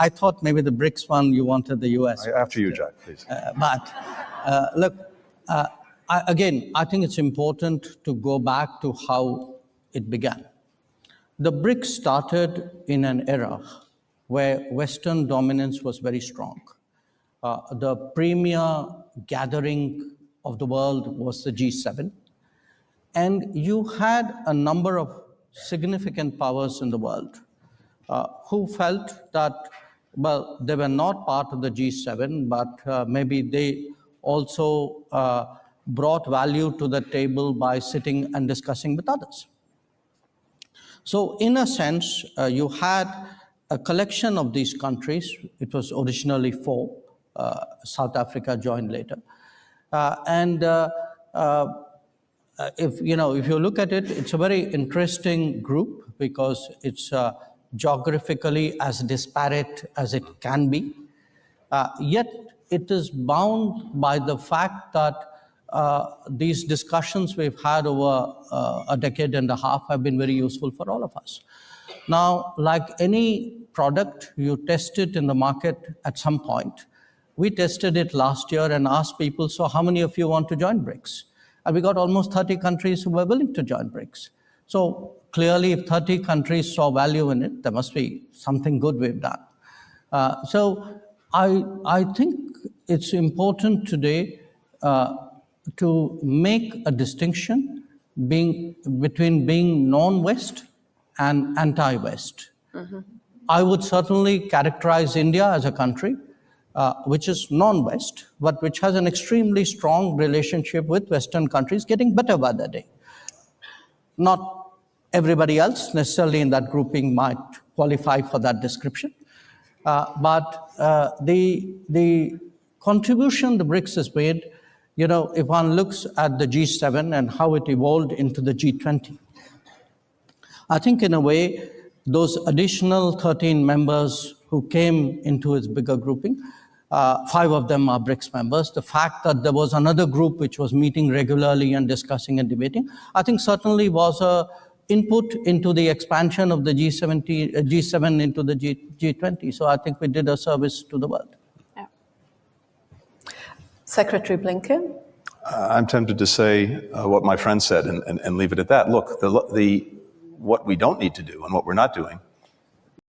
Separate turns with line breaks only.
I thought maybe the BRICS one, you wanted the US.
After you, Jack, please.
Look, I think it's important to go back to how it began. The BRICS started in an era where Western dominance was very strong. The premier gathering of the world was the G7. And you had a number of significant powers in the world who felt that, well, they were not part of the G7, but maybe they also brought value to the table by sitting and discussing with others. So in a sense, you had a collection of these countries. It was originally 4. South Africa joined later. If you look at it, it's a very interesting group because it's geographically as disparate as it can be. Yet it is bound by the fact that these discussions we've had over a decade and a half have been very useful for all of us. Now, like any product, you test it in the market at some point. We tested it last year and asked people, so how many of you want to join BRICS? And we got almost 30 countries who were willing to join BRICS. So clearly, if 30 countries saw value in it, there must be something good we've done. So I think it's important today to make a distinction between being non-West and anti-West. Mm-hmm. I would certainly characterize India as a country which is non-West, but which has an extremely strong relationship with Western countries, getting better by the day. Not everybody else necessarily in that grouping might qualify for that description, but the contribution the BRICS has made, if one looks at the G7 and how it evolved into the G20, I think in a way, those additional 13 members who came into its bigger grouping, 5 of them are BRICS members. The fact that there was another group which was meeting regularly and discussing and debating, I think certainly was a input into the expansion of the G7 into the G20. So I think we did a service to the world.
Yeah. Secretary Blinken?
I'm tempted to say what my friend said and leave it at that. Look, what we don't need to do and what we're not doing